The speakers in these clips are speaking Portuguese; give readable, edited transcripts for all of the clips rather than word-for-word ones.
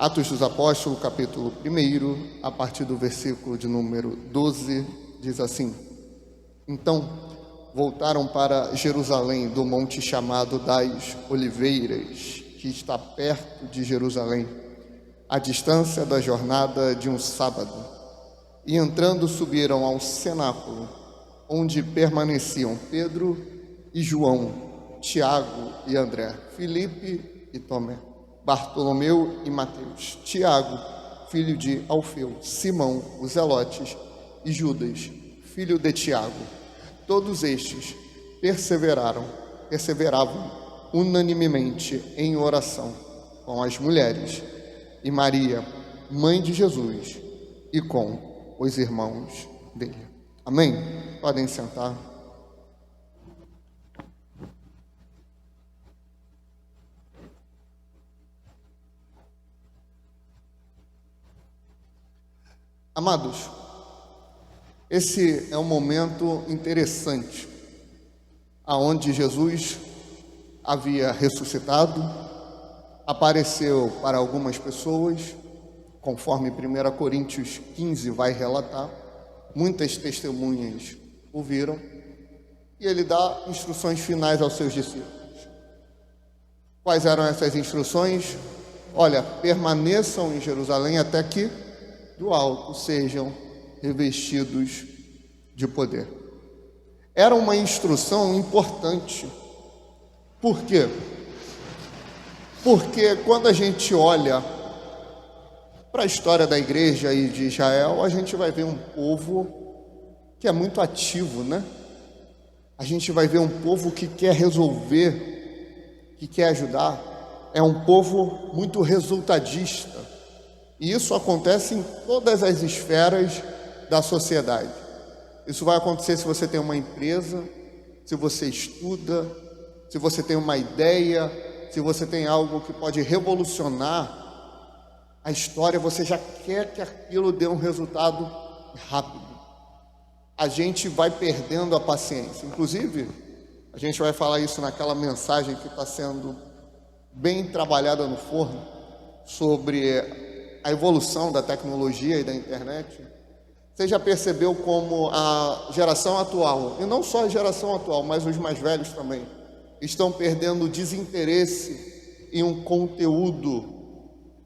Atos dos Apóstolos, capítulo 1, a partir do versículo de número 12, diz assim: Então voltaram para Jerusalém, do monte chamado das Oliveiras, que está perto de Jerusalém, à distância da jornada de um sábado. E entrando subiram ao cenáculo, onde permaneciam Pedro e João, Tiago e André, Filipe e Tomé, Bartolomeu e Mateus, Tiago, filho de Alfeu, Simão, os Zelotes, e Judas, filho de Tiago. Todos estes perseveravam unanimemente em oração com as mulheres e Maria, mãe de Jesus, e com os irmãos dele. Amém? Podem sentar. Amados, esse é um momento interessante, aonde Jesus havia ressuscitado, apareceu para algumas pessoas, conforme 1 Coríntios 15 vai relatar, muitas testemunhas o viram, e ele dá instruções finais aos seus discípulos. Quais eram essas instruções? Olha, permaneçam em Jerusalém até que do alto sejam revestidos de poder. Era uma instrução importante. Por quê? Porque quando a gente olha para a história da igreja e de Israel, a gente vai ver um povo que é muito ativo, né? A gente vai ver um povo que quer resolver, que quer ajudar. É um povo muito resultadista. E isso acontece em todas as esferas da sociedade. Isso vai acontecer se você tem uma empresa, se você estuda, se você tem uma ideia, se você tem algo que pode revolucionar a história, você já quer que aquilo dê um resultado rápido. A gente vai perdendo a paciência. Inclusive, a gente vai falar isso naquela mensagem que está sendo bem trabalhada no forno, sobre a evolução da tecnologia e da internet. Você já percebeu como a geração atual, e não só a geração atual, mas os mais velhos também, estão perdendo desinteresse em um conteúdo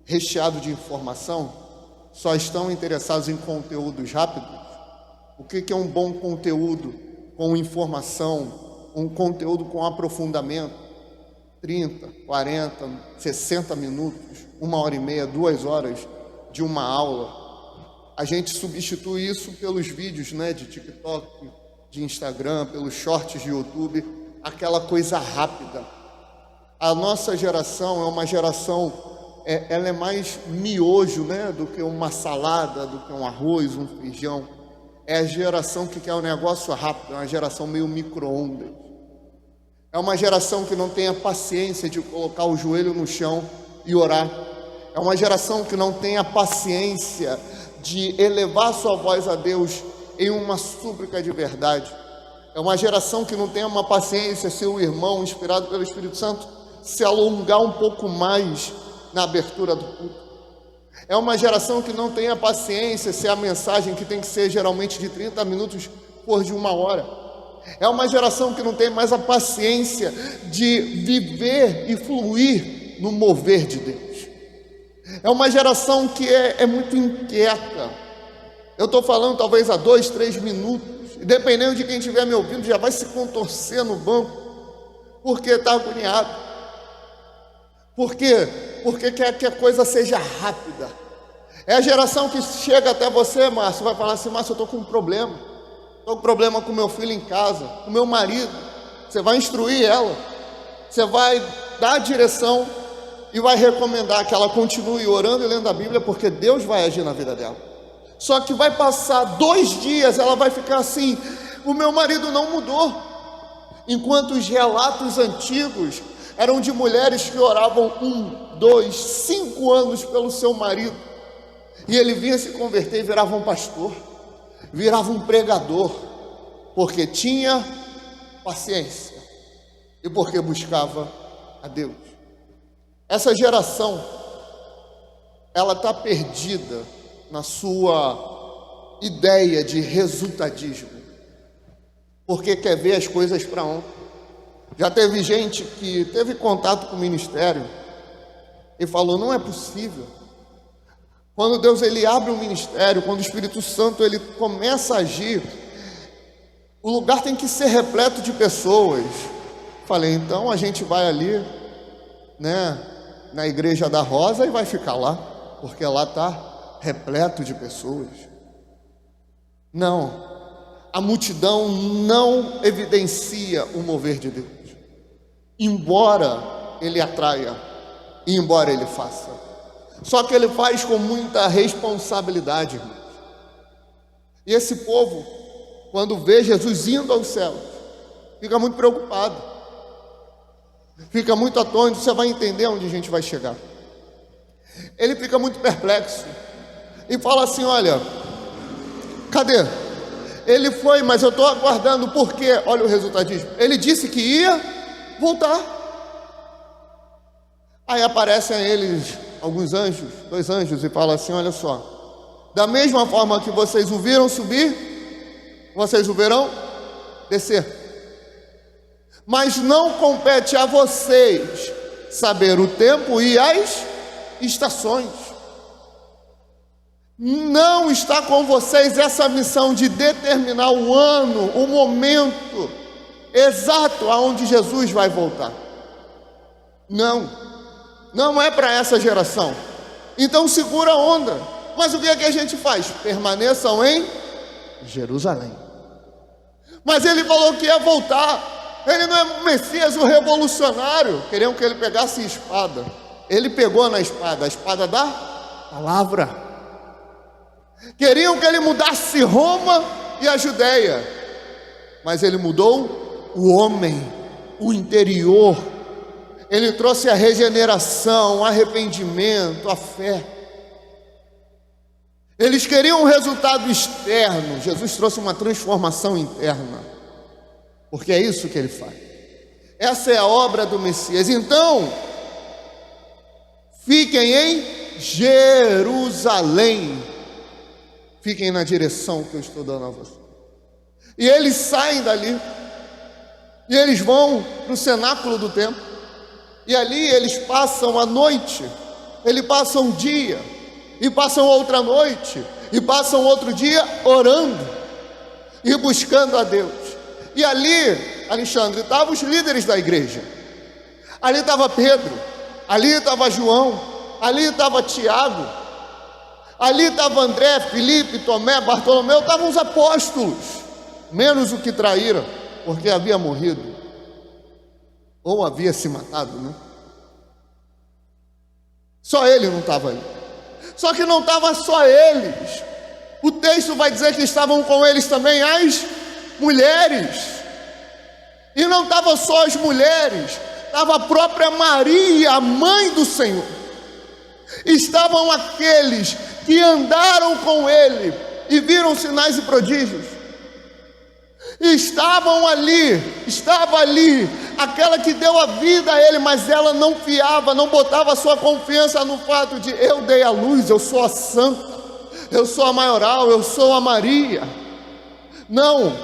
recheado de informação? Só estão interessados em conteúdos rápidos? O que é um bom conteúdo com informação, um conteúdo com aprofundamento? 30, 40, 60 minutos, 1h30, 2 horas de uma aula. A gente substitui isso pelos vídeos, né, de TikTok, de Instagram, pelos shorts de YouTube, aquela coisa rápida. A nossa geração é uma geração, ela é mais miojo, né, do que uma salada, do que um arroz, um feijão. É a geração que quer um negócio rápido, é uma geração meio micro-ondas. É uma geração que não tem a paciência de colocar o joelho no chão e orar. É uma geração que não tem a paciência de elevar sua voz a Deus em uma súplica de verdade. É uma geração que não tem uma paciência se o irmão, inspirado pelo Espírito Santo, se alongar um pouco mais na abertura do culto. É uma geração que não tem a paciência se a mensagem, que tem que ser geralmente de 30 minutos, for de 1 hora. É uma geração que não tem mais a paciência de viver e fluir no mover de Deus. É uma geração que é muito inquieta. Eu estou falando talvez há 2, 3 minutos, e dependendo de quem estiver me ouvindo, já vai se contorcer no banco, porque está agoniado. Por quê? Porque quer que a coisa seja rápida. É a geração que chega até você, Márcio, vai falar assim: Márcio, eu estou com um problema. Estou com problema com meu filho em casa, com meu marido. Você vai instruir ela, você vai dar a direção e vai recomendar que ela continue orando e lendo a Bíblia, porque Deus vai agir na vida dela. Só que vai passar 2 dias, ela vai ficar assim: o meu marido não mudou. Enquanto os relatos antigos eram de mulheres que oravam 1, 2, 5 anos pelo seu marido, e ele vinha se converter e virava um pastor, virava um pregador, porque tinha paciência e porque buscava a Deus. Essa geração, ela está perdida na sua ideia de resultadismo, porque quer ver as coisas para ontem. Já teve gente que teve contato com o ministério e falou: não é possível. Quando Deus ele abre o ministério, quando o Espírito Santo ele começa a agir, o lugar tem que ser repleto de pessoas. Falei: então a gente vai ali, né, na igreja da Rosa e vai ficar lá, porque lá está repleto de pessoas. Não, a multidão não evidencia o mover de Deus, embora ele atraia, e embora ele faça. Só que ele faz com muita responsabilidade, irmãos. E esse povo, quando vê Jesus indo aos céus, fica muito preocupado, fica muito atônito. Você vai entender onde a gente vai chegar. Ele fica muito perplexo e fala assim: olha, cadê? Ele foi, mas eu estou aguardando, porque, olha o resultadismo, ele disse que ia voltar. Aí aparecem a eles alguns anjos, 2 anjos, e falam assim: olha só, da mesma forma que vocês o viram subir, vocês o verão descer, mas não compete a vocês saber o tempo e as estações. Não está com vocês essa missão de determinar o ano, o momento exato aonde Jesus vai voltar. Não é para essa geração. Então segura a onda. Mas o que é que a gente faz? Permaneçam em Jerusalém. Mas ele falou que ia voltar. Ele não é o Messias, o revolucionário. Queriam que ele pegasse espada. Ele pegou na espada, a espada da palavra. Queriam que ele mudasse Roma e a Judéia, mas ele mudou o homem, o interior. Ele trouxe a regeneração, o arrependimento, a fé. Eles queriam um resultado externo, Jesus trouxe uma transformação interna, porque é isso que ele faz. Essa é a obra do Messias. Então, fiquem em Jerusalém, fiquem na direção que eu estou dando a vocês. E eles saem dali, e eles vão para o cenáculo do templo, e ali eles passam a noite, eles passam um dia, e passam outra noite, e passam outro dia orando, e buscando a Deus. E ali, Alexandre, estavam os líderes da igreja, ali estava Pedro, ali estava João, ali estava Tiago, ali estava André, Filipe, Tomé, Bartolomeu, estavam os apóstolos, menos o que traíram, porque havia morrido, ou havia se matado, né? Só ele não estava ali. Só que não estava só eles. O texto vai dizer que estavam com eles também as mulheres. E não estavam só as mulheres, estava a própria Maria, a mãe do Senhor. Estavam aqueles que andaram com ele e viram sinais e prodígios. Estava ali aquela que deu a vida a ele, mas ela não fiava, não botava sua confiança no fato de: eu dei a luz, eu sou a santa, eu sou a maioral, eu sou a Maria. Não,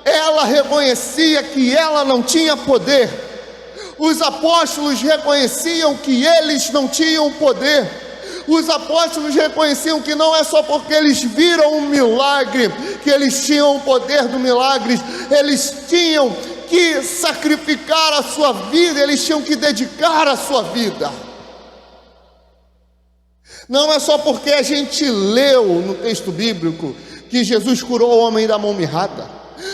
ela reconhecia que ela não tinha poder. Os apóstolos reconheciam que eles não tinham poder. Os apóstolos reconheciam que não é só porque eles viram um milagre que eles tinham o poder do milagre. Eles tinham que sacrificar a sua vida, eles tinham que dedicar a sua vida. Não é só porque a gente leu no texto bíblico que Jesus curou o homem da mão mirrada.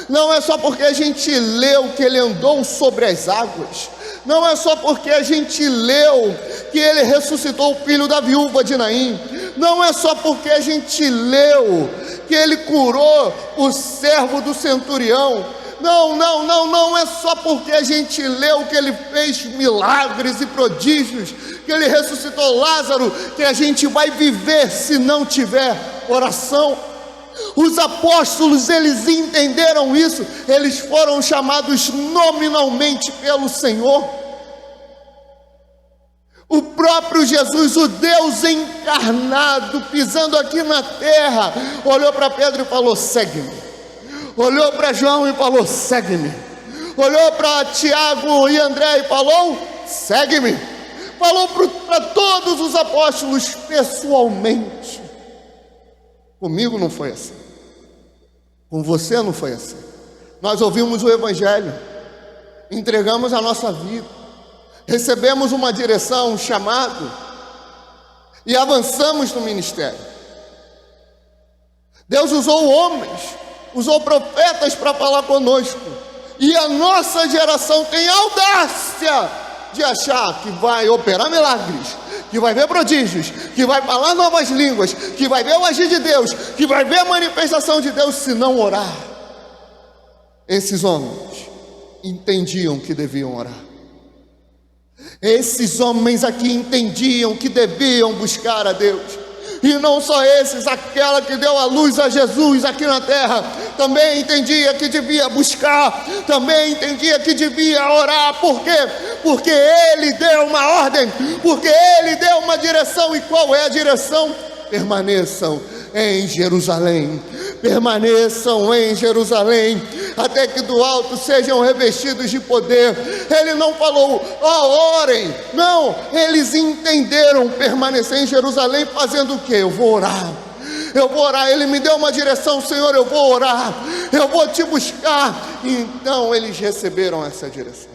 Não é só porque a gente leu que ele andou sobre as águas. Não é só porque a gente leu que ele ressuscitou o filho da viúva de Naim. Não é só porque a gente leu que ele curou o servo do centurião. Não é só porque a gente leu que ele fez milagres e prodígios, que ele ressuscitou Lázaro, que a gente vai viver se não tiver oração. Os apóstolos, eles entenderam isso, eles foram chamados nominalmente pelo Senhor. O próprio Jesus, o Deus encarnado, pisando aqui na terra, olhou para Pedro e falou: segue-me. Olhou para João e falou: segue-me. Olhou para Tiago e André e falou: segue-me. Falou para todos os apóstolos pessoalmente. Comigo não foi assim. Com você não foi assim. Nós ouvimos o Evangelho, entregamos a nossa vida, recebemos uma direção, um chamado e avançamos no ministério. Deus usou homens, usou profetas para falar conosco, e a nossa geração tem audácia de achar que vai operar milagres, que vai ver prodígios, que vai falar novas línguas, que vai ver o agir de Deus, que vai ver a manifestação de Deus, se não orar. Esses homens entendiam que deviam orar. Esses homens aqui entendiam que deviam buscar a Deus. E não só esses, aquela que deu a luz a Jesus aqui na terra, também entendia que devia buscar, também entendia que devia orar. Por quê? Porque Ele deu uma ordem, porque Ele deu uma direção. E qual é a direção? Permaneçam em Jerusalém, permaneçam em Jerusalém, até que do alto sejam revestidos de poder. Ele não falou: orem, não, eles entenderam permanecer em Jerusalém fazendo o quê? Eu vou orar. Ele me deu uma direção: Senhor, eu vou orar, eu vou te buscar. E então eles receberam essa direção.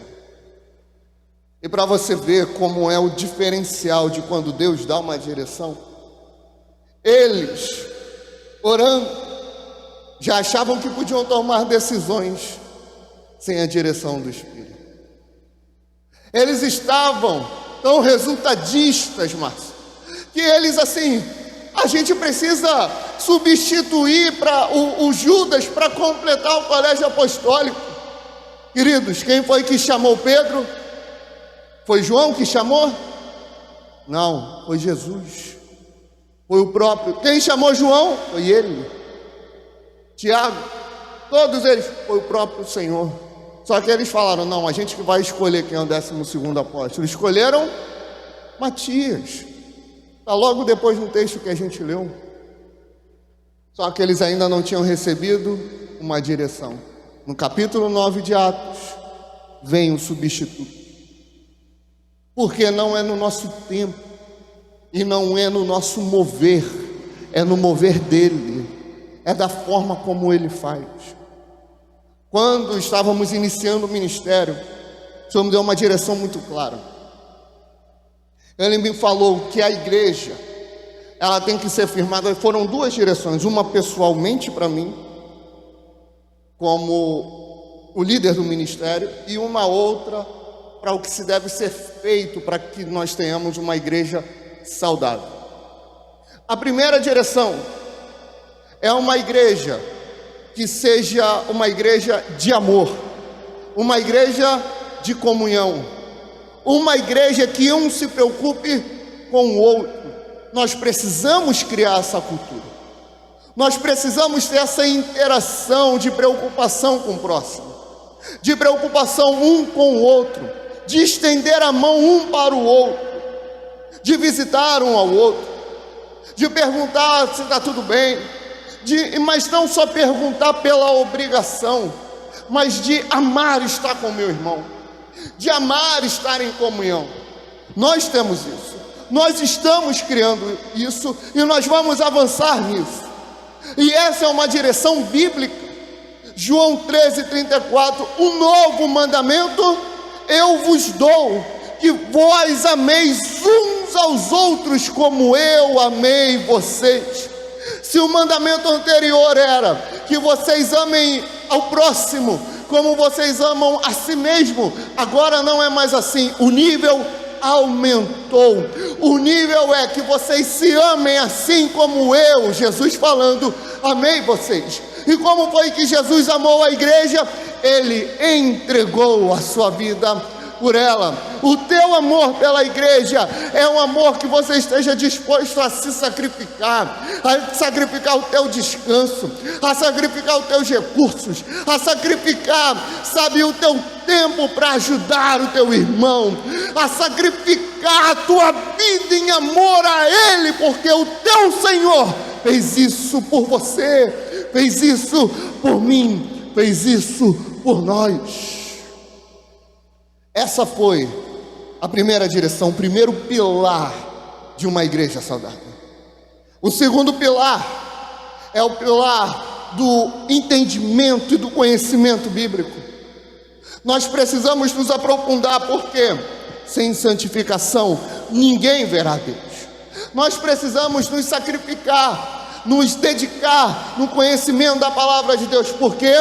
E para você ver como é o diferencial de quando Deus dá uma direção, eles, orando, já achavam que podiam tomar decisões sem a direção do Espírito. Eles estavam tão resultadistas, Márcio, que eles assim: a gente precisa substituir o Judas para completar o colégio apostólico. Queridos, quem foi que chamou Pedro? Foi João que chamou? Não, foi Jesus. Foi o próprio. Quem chamou João? Foi ele. Tiago, todos eles, foi o próprio Senhor. Só que eles falaram: não, a gente que vai escolher quem é o 12º apóstolo. Escolheram Matias. Está logo depois no texto que a gente leu. Só que eles ainda não tinham recebido uma direção. No capítulo 9 de Atos, vem o substituto. Porque não é no nosso tempo, e não é no nosso mover, é no mover dele, é da forma como ele faz. Quando estávamos iniciando o ministério, o Senhor me deu uma direção muito clara. Ele me falou que a igreja, ela tem que ser firmada. Foram duas direções: uma pessoalmente para mim, como o líder do ministério, e uma outra para o que se deve ser feito para que nós tenhamos uma igreja saudável. A primeira direção é uma igreja que seja uma igreja de amor, uma igreja de comunhão, uma igreja que um se preocupe com o outro. Nós precisamos criar essa cultura. Nós precisamos ter essa interação de preocupação com o próximo, de preocupação um com o outro, de estender a mão um para o outro, de visitar um ao outro, de perguntar se está tudo bem, mas não só perguntar pela obrigação, mas de amar estar com o meu irmão, de amar estar em comunhão. Nós temos isso, nós estamos criando isso e nós vamos avançar nisso. E essa é uma direção bíblica. João 13:34, um novo mandamento eu vos dou, que vós ameis uns aos outros como eu amei vocês. Se o mandamento anterior era que vocês amem ao próximo como vocês amam a si mesmo, agora não é mais assim. O nível aumentou. O nível é que vocês se amem assim como eu, Jesus falando, amei vocês. E como foi que Jesus amou a igreja? Ele entregou a sua vida por ela. O teu amor pela igreja é um amor que você esteja disposto a se sacrificar, a sacrificar o teu descanso, a sacrificar os teus recursos, a sacrificar, sabe, o teu tempo para ajudar o teu irmão, a sacrificar a tua vida em amor a Ele, porque o teu Senhor fez isso por você, fez isso por mim, fez isso por nós. Essa foi a primeira direção, o primeiro pilar de uma igreja saudável. O segundo pilar é o pilar do entendimento e do conhecimento bíblico. Nós precisamos nos aprofundar, porque sem santificação ninguém verá Deus. Nós precisamos nos sacrificar, nos dedicar no conhecimento da palavra de Deus, porque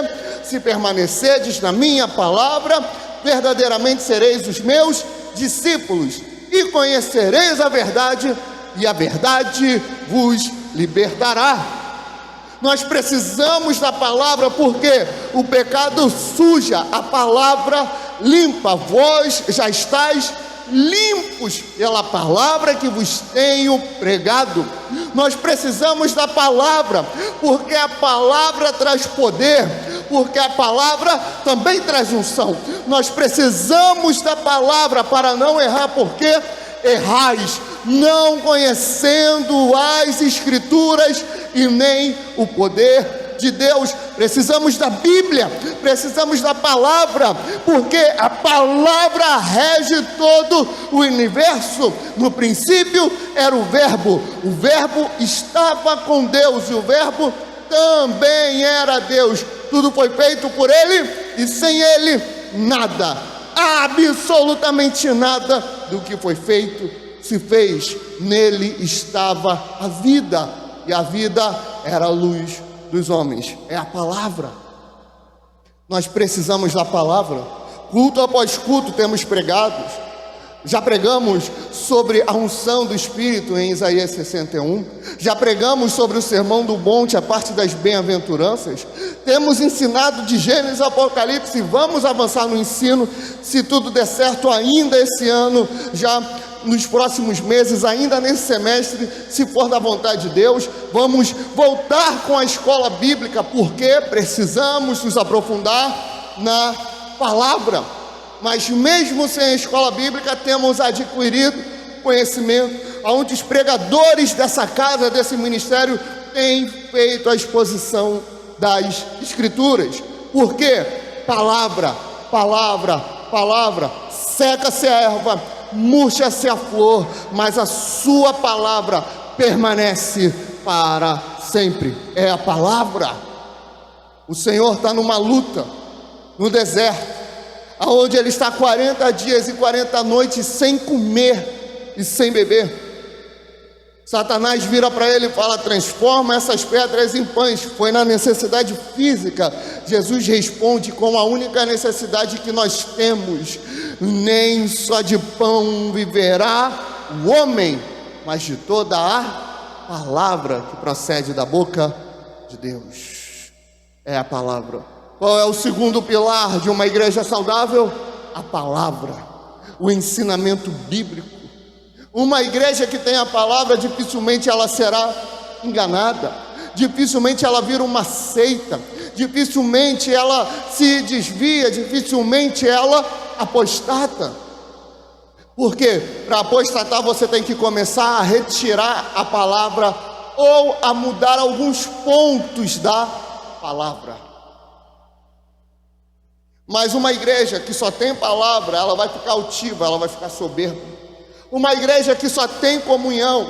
se permanecerdes na minha palavra, verdadeiramente sereis os meus discípulos, e conhecereis a verdade, e a verdade vos libertará. Nós precisamos da palavra, porque o pecado suja, a palavra limpa. Vós já estáis limpos pela palavra que vos tenho pregado. Nós precisamos da palavra, porque a palavra traz poder, porque a palavra também traz unção. Nós precisamos da palavra para não errar, porque errais não conhecendo as Escrituras e nem o poder de Deus. Precisamos da Bíblia, precisamos da palavra, porque a palavra rege todo o universo. No princípio era o Verbo estava com Deus, e o Verbo também era Deus. Tudo foi feito por Ele, e sem Ele nada, absolutamente nada do que foi feito se fez. Nele estava a vida, e a vida era a luz dos homens. É a palavra. Nós precisamos da palavra. Culto após culto temos pregado. Já pregamos sobre a unção do Espírito em Isaías 61. Já pregamos sobre o Sermão do Monte, a parte das bem-aventuranças. Temos ensinado de Gênesis a Apocalipse. Vamos avançar no ensino, se tudo der certo, ainda esse ano, já nos próximos meses, ainda nesse semestre, se for da vontade de Deus. Vamos voltar com a escola bíblica, porque precisamos nos aprofundar na palavra. Mas mesmo sem a escola bíblica, temos adquirido conhecimento, onde os pregadores dessa casa, desse ministério, têm feito a exposição das Escrituras. Por quê? Palavra, palavra, palavra. Seca-se a erva, murcha-se a flor, mas a sua palavra permanece para sempre. É a palavra. O Senhor está numa luta no deserto, aonde Ele está 40 dias e 40 noites sem comer e sem beber. Satanás vira para ele e fala: transforma essas pedras em pães. Foi na necessidade física. Jesus responde com a única necessidade que nós temos: nem só de pão viverá o homem, mas de toda a palavra que procede da boca de Deus. É a palavra. Qual é o segundo pilar de uma igreja saudável? A palavra, o ensinamento bíblico. Uma igreja que tem a palavra, dificilmente ela será enganada, dificilmente ela vira uma seita, dificilmente ela se desvia, dificilmente ela apostata. Porque para apostatar você tem que começar a retirar a palavra, ou a mudar alguns pontos da palavra. Mas uma igreja que só tem palavra, ela vai ficar altiva, ela vai ficar soberba. Uma igreja que só tem comunhão,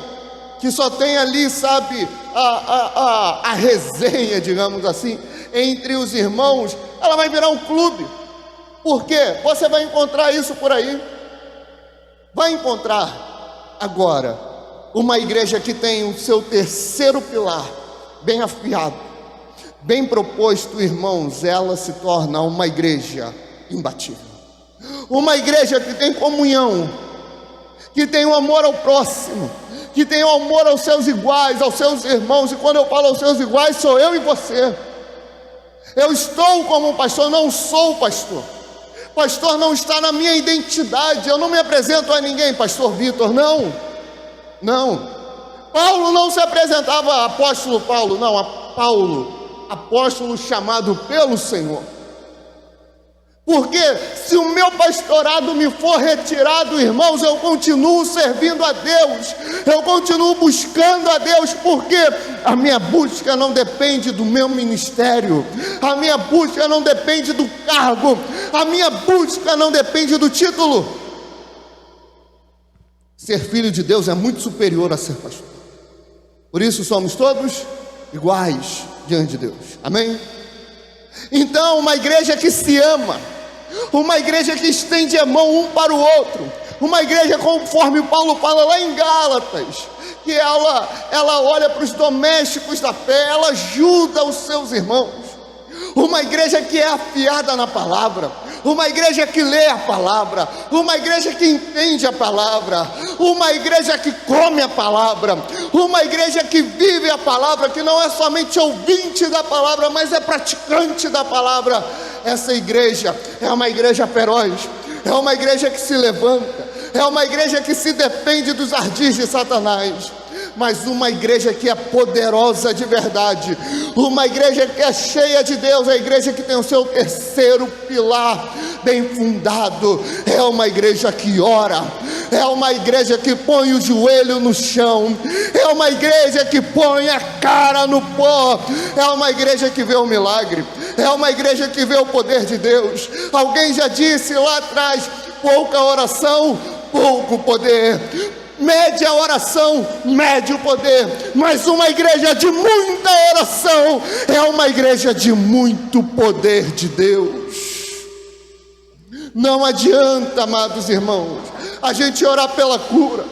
que só tem ali, sabe, a resenha, digamos assim, entre os irmãos, ela vai virar um clube. Por quê? Você vai encontrar isso por aí. Vai encontrar. Agora, uma igreja que tem o seu terceiro pilar bem afiado, bem proposto, irmãos, ela se torna uma igreja imbatível. Uma igreja que tem comunhão, que tem o amor ao próximo, que tem o amor aos seus iguais, aos seus irmãos. E quando eu falo aos seus iguais, sou eu e você. Eu estou como pastor, não sou pastor, Pastor, não está na minha identidade, eu não me apresento a ninguém. Pastor Vitor, não. Paulo não se apresentava apóstolo Paulo, não, a Paulo, apóstolo chamado pelo Senhor. Porque se o meu pastorado me for retirado, irmãos, eu continuo servindo a Deus, eu continuo buscando a Deus, porque a minha busca não depende do meu ministério, a minha busca não depende do cargo, a minha busca não depende do título. Ser filho de Deus é muito superior a ser pastor. Por isso somos todos iguais diante de Deus. Amém? Então, uma igreja que se ama, uma igreja que estende a mão um para o outro, uma igreja conforme Paulo fala lá em Gálatas, que ela olha para os domésticos da fé, ela ajuda os seus irmãos, uma igreja que é afiada na palavra, uma igreja que lê a palavra, uma igreja que entende a palavra, uma igreja que come a palavra, uma igreja que vive a palavra, que não é somente ouvinte da palavra, mas é praticante da palavra. Essa igreja é uma igreja feroz, é uma igreja que se levanta, é uma igreja que se defende dos ardis de Satanás, mas uma igreja que é poderosa de verdade, uma igreja que é cheia de Deus, a igreja que tem o seu terceiro pilar bem fundado, é uma igreja que ora, é uma igreja que põe o joelho no chão, é uma igreja que põe a cara no pó, é uma igreja que vê o milagre, é uma igreja que vê o poder de Deus. Alguém já disse lá atrás: pouca oração, pouco poder. Média oração, médio poder. Mas uma igreja de muita oração é uma igreja de muito poder de Deus. Não adianta, amados irmãos, a gente orar pela cura,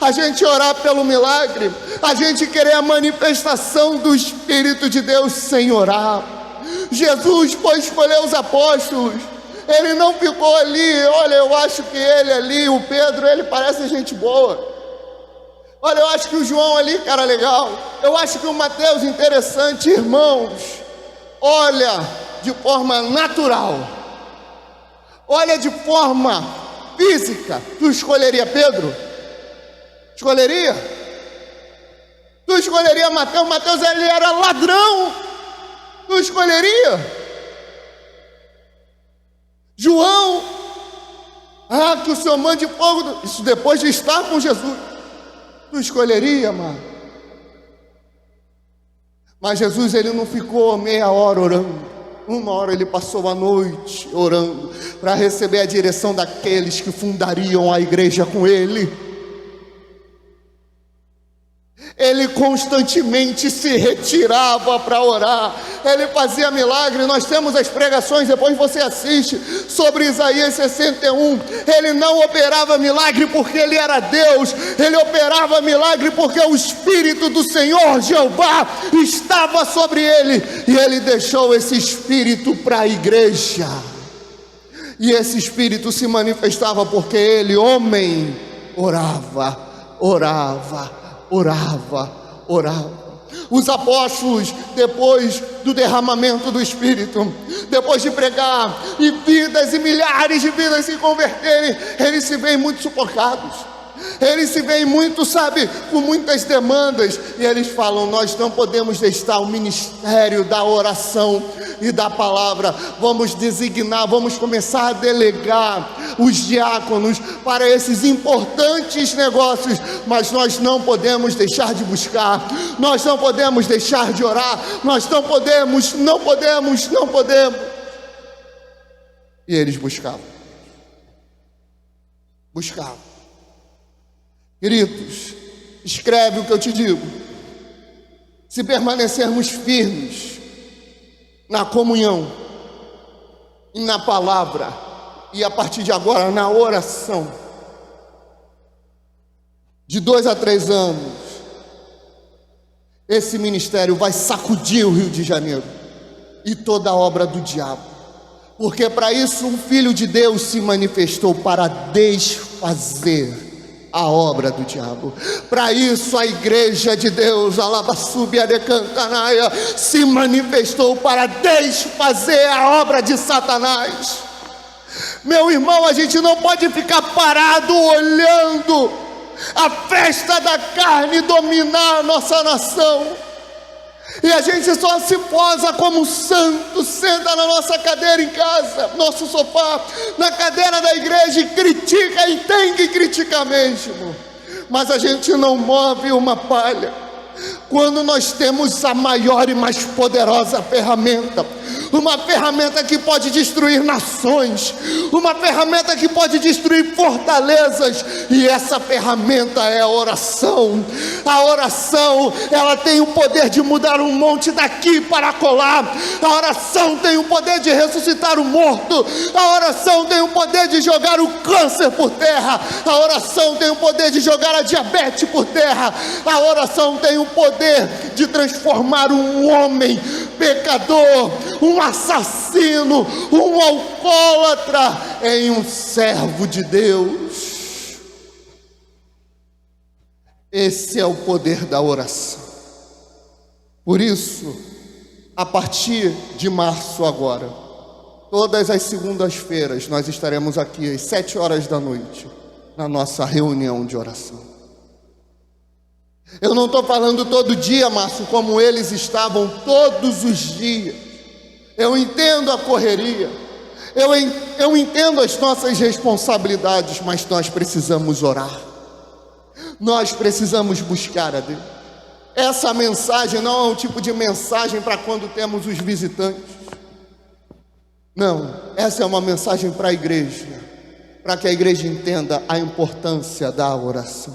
a gente orar pelo milagre, a gente querer a manifestação do Espírito de Deus sem orar. Jesus foi escolher os apóstolos, ele não ficou ali: olha, eu acho que ele ali, o Pedro, ele parece gente boa, olha, eu acho que o João ali, cara legal, eu acho que o Mateus interessante. Irmãos, olha de forma natural, olha de forma física. Tu escolheria Pedro? Escolheria? Tu escolheria Mateus? Mateus, ele era ladrão. Tu escolheria? João? Ah, que o Senhor mande fogo. Isso depois de estar com Jesus. Tu escolheria, mano? Mas Jesus, ele não ficou meia hora orando. Uma hora ele passou a noite orando para receber a direção daqueles que fundariam a igreja com ele. Ele constantemente se retirava para orar, ele fazia milagre. Nós temos as pregações, depois você assiste, sobre Isaías 61. Ele não operava milagre porque ele era Deus, ele operava milagre porque o Espírito do Senhor Jeová estava sobre ele, e ele deixou esse Espírito para a igreja, e esse Espírito se manifestava porque ele, homem, orava. Os apóstolos, depois do derramamento do Espírito, depois de pregar e vidas e milhares de vidas se converterem, eles se veem muito sufocados, eles se veem muito, sabe, com muitas demandas, e eles falam: nós não podemos deixar o ministério da oração e da palavra, vamos designar, vamos começar a delegar os diáconos para esses importantes negócios, mas nós não podemos deixar de buscar, nós não podemos deixar de orar, nós não podemos. E eles buscavam. Queridos, escreve o que eu te digo: se permanecermos firmes na comunhão e na palavra, e a partir de agora na oração, de 2 a 3 anos, esse ministério vai sacudir o Rio de Janeiro e toda a obra do diabo, porque para isso um filho de Deus se manifestou, para desfazer a obra do diabo. Para isso a igreja de Deus, Alabaçúbia de Cantanaia, se manifestou para desfazer a obra de Satanás. Meu irmão, a gente não pode ficar parado olhando a festa da carne dominar a nossa nação. E a gente só se posa como santo, senta na nossa cadeira em casa, nosso sofá, na cadeira da igreja e critica, e tem que criticar mesmo. Mas a gente não move uma palha quando nós temos a maior e mais poderosa ferramenta, uma ferramenta que pode destruir nações, uma ferramenta que pode destruir fortalezas, e essa ferramenta é a oração. A oração, ela tem o poder de mudar um monte daqui para colar. A oração tem o poder de ressuscitar o morto. A oração tem o poder de jogar o câncer por terra. A oração tem o poder de jogar a diabetes por terra. A oração tem o poder de transformar um homem pecador, um assassino, um alcoólatra em um servo de Deus. Esse é o poder da oração. Por isso, a partir de março agora, todas as segundas-feiras nós estaremos aqui às 7 horas da noite na nossa reunião de oração. Eu não estou falando todo dia, Márcio, como eles estavam todos os dias. Eu entendo a correria, eu entendo as nossas responsabilidades, mas nós precisamos orar. Nós precisamos buscar a Deus. Essa mensagem não é um tipo de mensagem para quando temos os visitantes. Não, essa é uma mensagem para a igreja, para que a igreja entenda a importância da oração,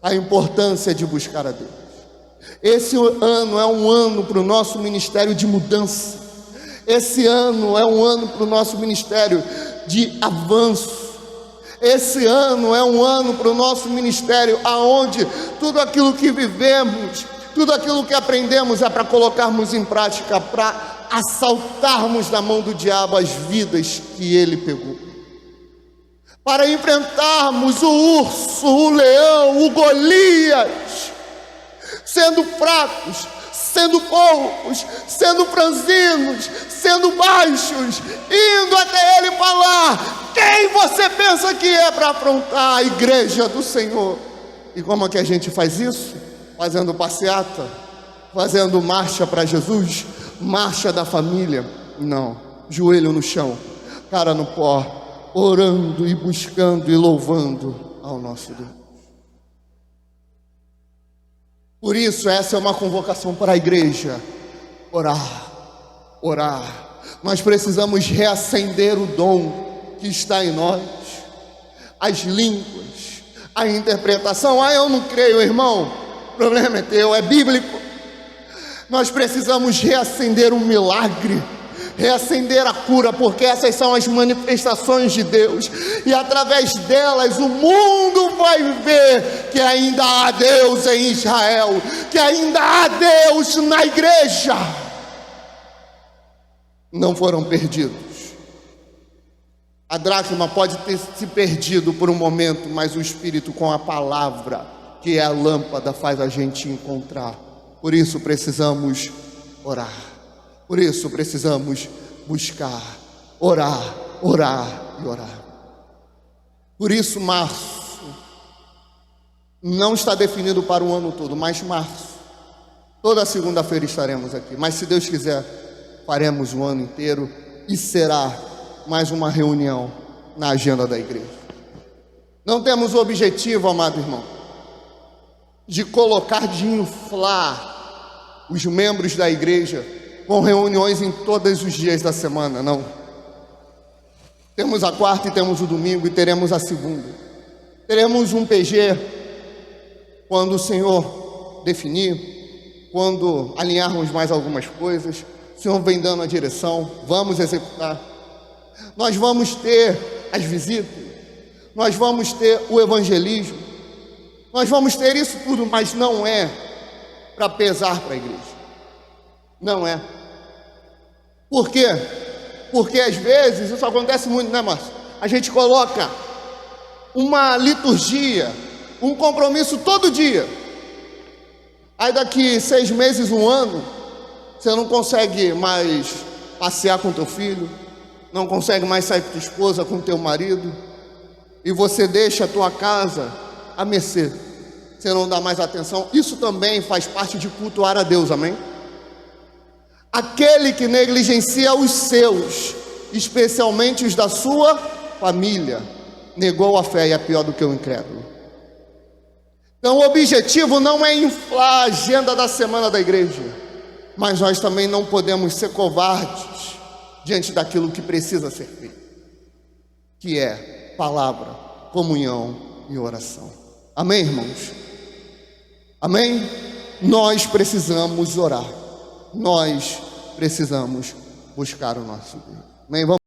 a importância de buscar a Deus. Esse ano é um ano para o nosso ministério de mudança. Esse ano é um ano para o nosso ministério de avanço. Esse ano é um ano para o nosso ministério aonde tudo aquilo que vivemos, tudo aquilo que aprendemos é para colocarmos em prática, para assaltarmos da mão do diabo as vidas que ele pegou, para enfrentarmos o urso, o leão, o Golias, sendo fracos, sendo poucos, sendo franzinos, sendo baixos, indo até ele falar: quem você pensa que é, para afrontar a igreja do Senhor? E como é que a gente faz isso? Fazendo passeata, fazendo marcha para Jesus, marcha da família? Não, joelho no chão, cara no pó, orando e buscando e louvando ao nosso Deus. Por isso, essa é uma convocação para a igreja: orar, orar. Nós precisamos reacender o dom que está em nós, as línguas, a interpretação. Eu não creio, irmão, o problema é teu, é bíblico. Nós precisamos reacender um milagre, reacender a cura, porque essas são as manifestações de Deus, e através delas o mundo vai ver que ainda há Deus em Israel, que ainda há Deus na igreja. Não foram perdidos. A dracma pode ter se perdido por um momento, mas o Espírito, com a palavra, que é a lâmpada, faz a gente encontrar. Por isso precisamos orar. Por isso precisamos buscar, orar, orar e orar. Por isso março não está definido para o ano todo, mas março, toda segunda-feira estaremos aqui. Mas se Deus quiser, faremos o ano inteiro e será mais uma reunião na agenda da igreja. Não temos o objetivo, amado irmão, de colocar, de inflar os membros da igreja com reuniões em todos os dias da semana, não. Temos a quarta e temos o domingo e teremos a segunda. Teremos um PG quando o Senhor definir, quando alinharmos mais algumas coisas. O Senhor vem dando a direção, vamos executar. Nós vamos ter as visitas, nós vamos ter o evangelismo, nós vamos ter isso tudo, mas não é para pesar para a igreja. Não é. Por quê? Porque às vezes, isso acontece muito, né, Márcio? A gente coloca uma liturgia, um compromisso todo dia. Aí daqui 6 meses, 1 ano, você não consegue mais passear com teu filho, não consegue mais sair com tua esposa, com teu marido, e você deixa a tua casa à mercê, você não dá mais atenção. Isso também faz parte de cultuar a Deus, amém? Aquele que negligencia os seus, especialmente os da sua família, negou a fé e é pior do que o incrédulo. Então o objetivo não é inflar a agenda da semana da igreja, mas nós também não podemos ser covardes diante daquilo que precisa ser feito, que é palavra, comunhão e oração. Amém, irmãos? Amém? Nós precisamos orar, nós precisamos buscar o nosso Deus. Amém? Vamos